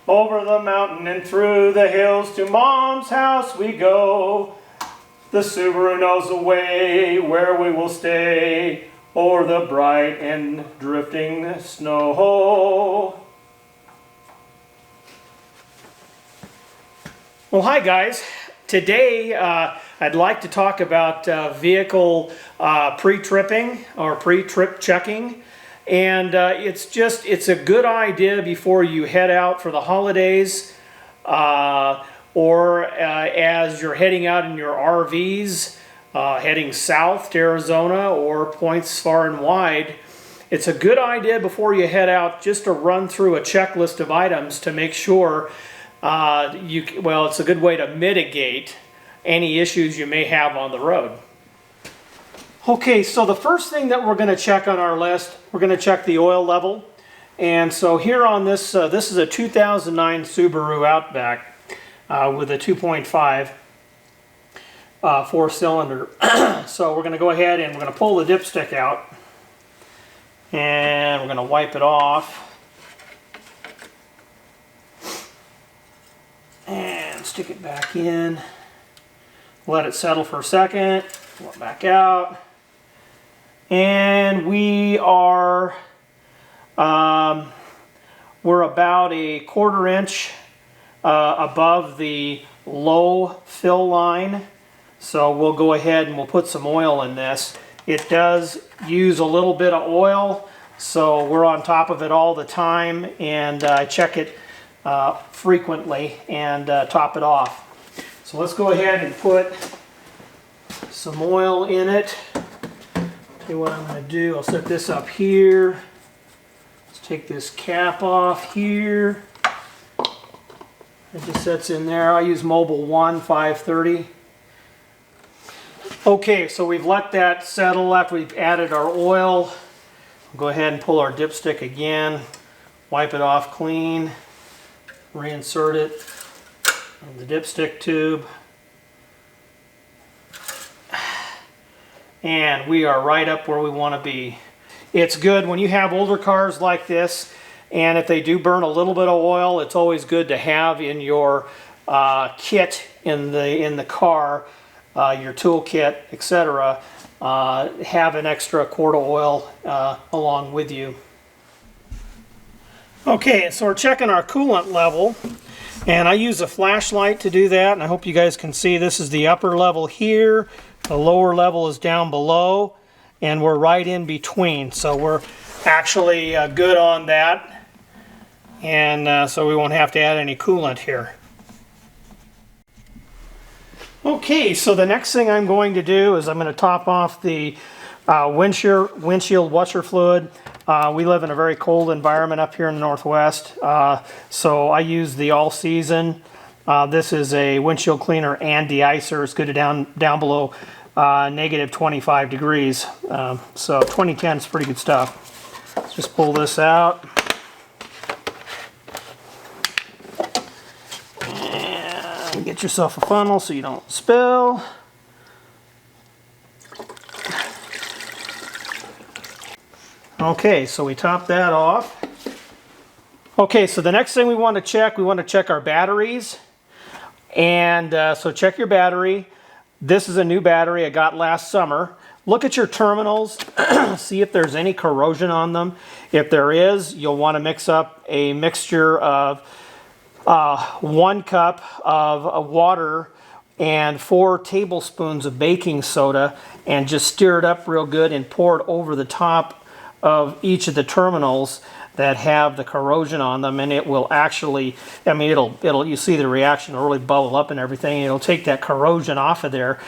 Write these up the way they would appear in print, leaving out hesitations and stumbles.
Over the mountain and through the hills to Mom's house we go. The Subaru knows the way where we will stay, o'er the bright and drifting snow. Well, hi guys. Today I'd like to talk about vehicle pre-tripping or pre-trip checking. And it's a good idea before you head out for the holidays or as you're heading out in your RVs, heading south to Arizona or points far and wide. It's a good idea before you head out just to run through a checklist of items to make sure it's a good way to mitigate any issues you may have on the road. Okay, so the first thing that we're going to check on our list, we're going to check the oil level. And so here on this, this is a 2009 Subaru Outback with a 2.5 four-cylinder. So we're going to go ahead and we're going to pull the dipstick out. And we're going to wipe it off. And stick it back in. Let it settle for a second. Pull it back out. And we are, we're about a 1/4 inch above the low fill line. So we'll go ahead and we'll put some oil in this. It does use a little bit of oil, so we're on top of it all the time, and I check it frequently and top it off. So let's go ahead and put some oil in it. What I'm going to do, I'll set this up here. Let's take this cap off here. It just sets in there. I use Mobile 1 530. Okay, so we've let that settle after we've added our oil. We'll go ahead and pull our dipstick again. Wipe it off clean. Reinsert it in the dipstick tube. And we are right up where we want to be. It's good when you have older cars like this, and if they do burn a little bit of oil, it's always good to have in your kit in the car, your tool kit, etc. Have an extra quart of oil along with you. Okay, so we're checking our coolant level, and I use a flashlight to do that, and I hope you guys can see this is the upper level here. The lower level is down below, and we're right in between. So we're actually good on that, and so we won't have to add any coolant here. Okay, so the next thing I'm going to do is I'm going to top off the windshield washer fluid. We live in a very cold environment up here in the Northwest, so I use the all season. This is a windshield cleaner and de-icer. It's good to down below negative 25 degrees. So 2010 is pretty good stuff. Let's just pull this out. And get yourself a funnel so you don't spill. Okay, so we top that off. Okay, so the next thing we want to check our batteries. And so check your battery. This is a new battery I got last summer. Look at your terminals, see if there's any corrosion on them. If there is, you'll want to mix up a mixture of 1 cup of water and 4 tablespoons of baking soda, and just stir it up real good and pour it over the top of each of the terminals that have the corrosion on them, and it will actually, I mean, it'll you see the reaction will really bubble up and everything, and it'll take that corrosion off of there.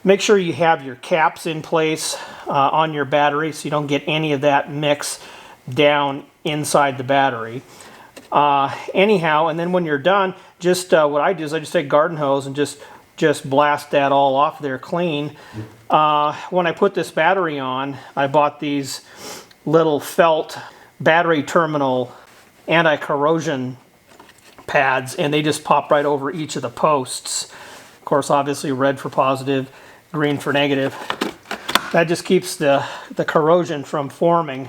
Make sure you have your caps in place on your battery so you don't get any of that mix down inside the battery. Anyhow, and then when you're done, just what I do is I just take a garden hose and just blast that all off there clean. When I put this battery on, I bought these little felt battery terminal anti-corrosion pads, and they just pop right over each of the posts. Of course, obviously red for positive, green for negative. That just keeps the corrosion from forming.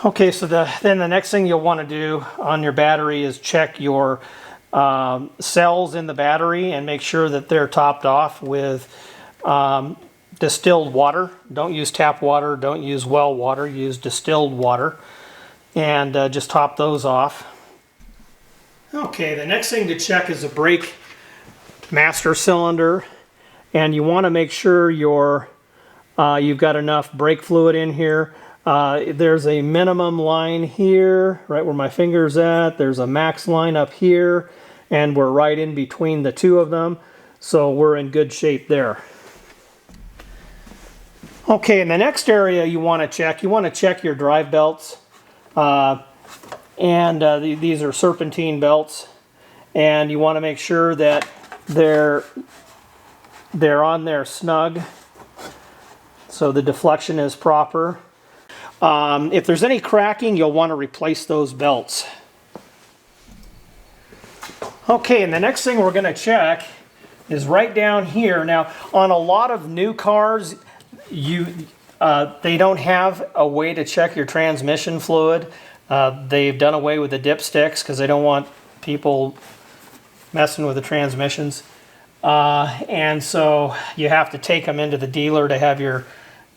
Okay, so then the next thing you'll want to do on your battery is check your cells in the battery and make sure that they're topped off with distilled water. Don't use tap water, don't use well water, use distilled water, and just top those off. Okay, the next thing to check is the brake master cylinder, and you want to make sure you've got enough brake fluid in here. There's a minimum line here, right where my finger's at. There's a max line up here, and we're right in between the two of them, so we're in good shape there. Okay, in the next area you want to check your drive belts. These are serpentine belts, and you want to make sure that they're on there snug, so the deflection is proper. If there's any cracking, you'll want to replace those belts. Okay, and the next thing we're going to check is right down here. Now, on a lot of new cars, they don't have a way to check your transmission fluid. They've done away with the dipsticks because they don't want people messing with the transmissions. And so you have to take them into the dealer to have your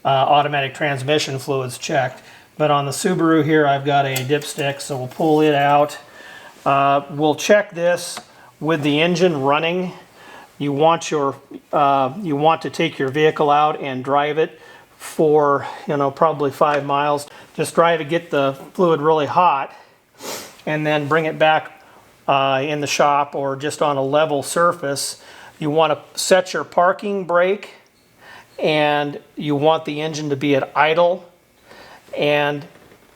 automatic transmission fluids checked. But on the Subaru here, I've got a dipstick, so we'll pull it out. We'll check this with the engine running. You want to take your vehicle out and drive it for, probably 5 miles. Just drive it, get the fluid really hot, and then bring it back in the shop or just on a level surface. You want to set your parking brake, and you want the engine to be at idle and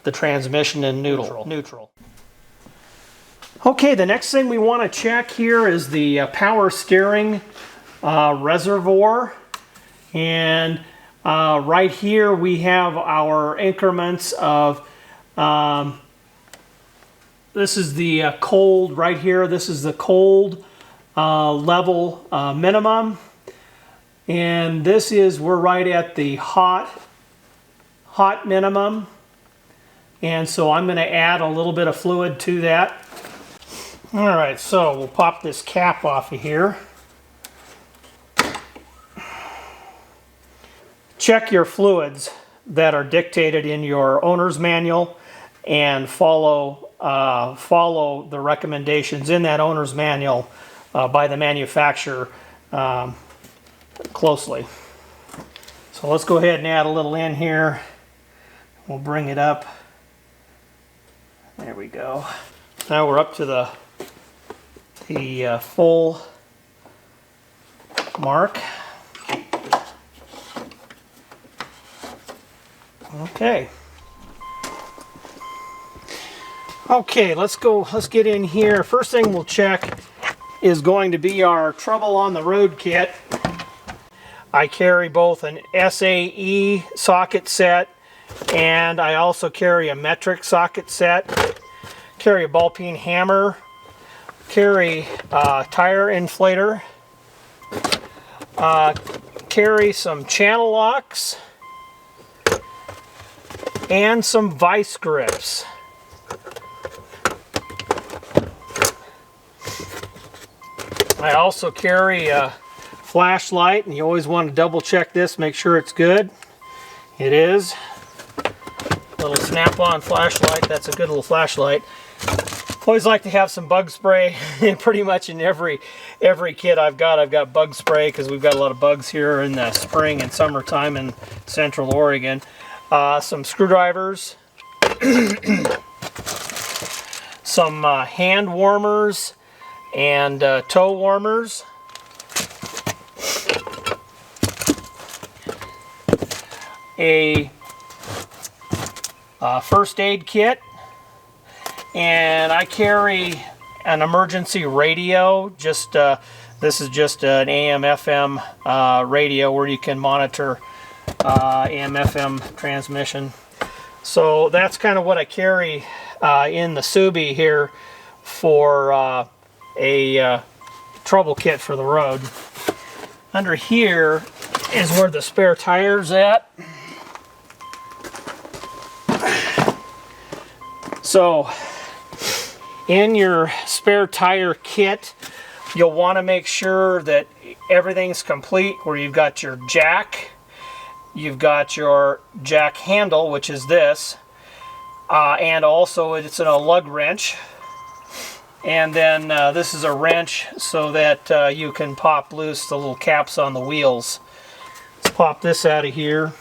the transmission in neutral. Okay, the next thing we want to check here is the power steering reservoir. And right here we have our increments of, this is the cold right here. This is the cold level minimum. And this is, we're right at the hot minimum. And so I'm going to add a little bit of fluid to that. All right, so we'll pop this cap off of here. Check your fluids that are dictated in your owner's manual and follow the recommendations in that owner's manual by the manufacturer closely. So let's go ahead and add a little in here. We'll bring it up. There we go. Now we're up to the full mark. Okay. Okay, let's get in here. First thing we'll check is going to be our Trouble on the Road kit. I carry both an SAE socket set, and I also carry a metric socket set. Carry a ball peen hammer. Carry a tire inflator. Carry some channel locks. And some vice grips. I also carry a flashlight, and you always want to double check this, make sure it's good. It is. Little snap-on flashlight, that's a good little flashlight. Always like to have some bug spray. Pretty much in every kit I've got bug spray because we've got a lot of bugs here in the spring and summertime in Central Oregon. Some screwdrivers, some hand warmers and toe warmers, a first aid kit, and I carry an emergency radio. This is just an AM/FM radio where you can monitor AM/FM transmission. So that's kind of what I carry in the Subi here for a trouble kit for the road. Under here is where the spare tire's at. So in your spare tire kit, you'll want to make sure that everything's complete, where you've got your jack, you've got your jack handle, which is this, and also it's in a lug wrench. And then this is a wrench so that you can pop loose the little caps on the wheels. Let's pop this out of here.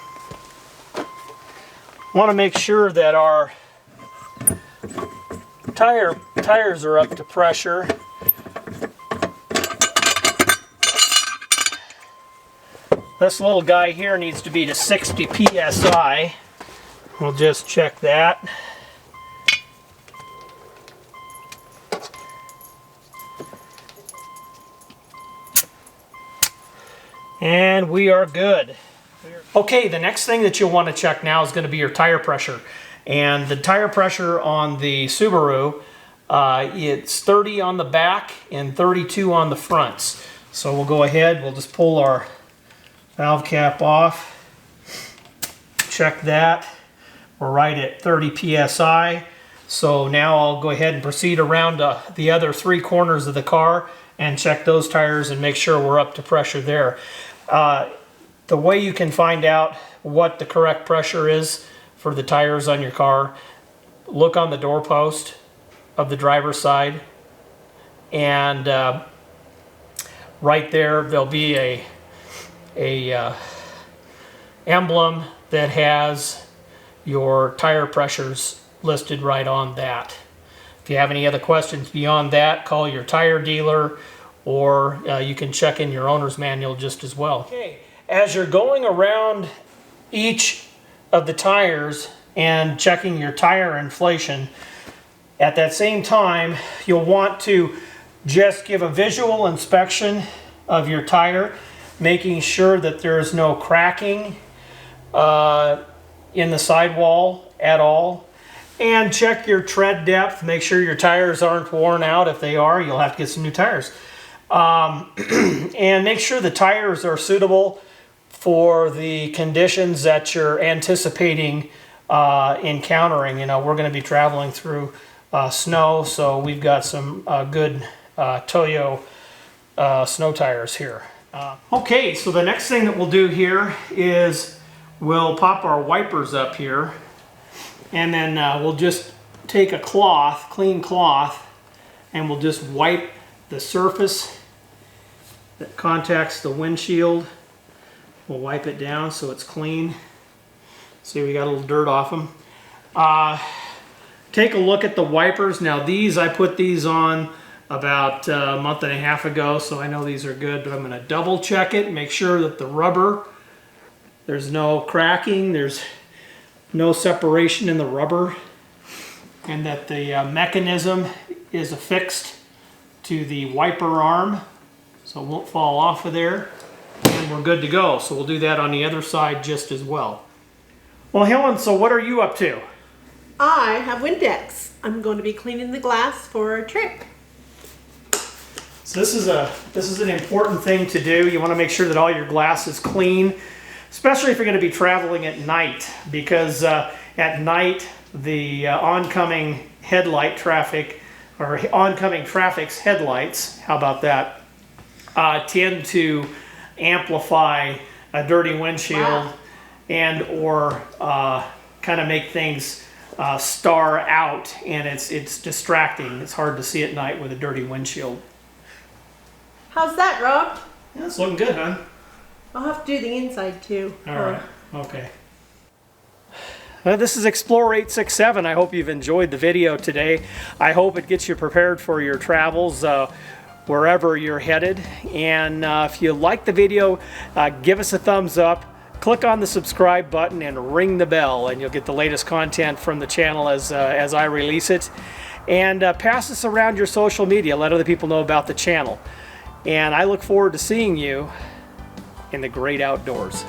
Want to make sure that our tires are up to pressure. This little guy here needs to be to 60 psi. We'll just check that. And we are good. Okay, the next thing that you'll want to check now is going to be your tire pressure. And the tire pressure on the Subaru, it's 30 on the back and 32 on the fronts. So we'll go ahead, we'll just pull our valve cap off. Check that. We're right at 30 psi. So now I'll go ahead and proceed around the other three corners of the car and check those tires and make sure we're up to pressure there. The way you can find out what the correct pressure is for the tires on your car, look on the doorpost of the driver's side, and right there there'll be a emblem that has your tire pressures listed right on that. If you have any other questions beyond that, call your tire dealer, or you can check in your owner's manual just as well. Okay, as you're going around each of the tires and checking your tire inflation, at that same time you'll want to just give a visual inspection of your tire, making sure that there is no cracking in the sidewall at all. And check your tread depth, make sure your tires aren't worn out. If they are, you'll have to get some new tires. And make sure the tires are suitable for the conditions that you're anticipating encountering. You know, we're going to be traveling through snow, so we've got some good Toyo snow tires here. Okay, so the next thing that we'll do here is we'll pop our wipers up here, and then we'll just take a cloth, clean cloth, and we'll just wipe the surface that contacts the windshield. We'll wipe it down so it's clean. See, we got a little dirt off them. Take a look at the wipers. Now these, I put these on about a month and a half ago, so I know these are good, but I'm going to double check it, make sure that the rubber, there's no cracking, there's no separation in the rubber, and that the mechanism is affixed to the wiper arm, so it won't fall off of there, and we're good to go. So we'll do that on the other side just as well. Well, Helen, so what are you up to? I have Windex. I'm going to be cleaning the glass for a trip. So this is an important thing to do. You want to make sure that all your glass is clean, especially if you're going to be traveling at night, because at night the oncoming headlight traffic, or oncoming traffic's headlights, how about that, tend to amplify a dirty windshield. Wow. And or kind of make things star out, and it's distracting. It's hard to see at night with a dirty windshield. How's that, Rob? Yeah, it's looking good, hon. I'll have to do the inside too. All right. Okay. Well, this is Explorer 867. I hope you've enjoyed the video today. I hope it gets you prepared for your travels wherever you're headed. And if you like the video, give us a thumbs up. Click on the subscribe button and ring the bell, and you'll get the latest content from the channel as I release it. And pass this around your social media. Let other people know about the channel. And I look forward to seeing you in the great outdoors.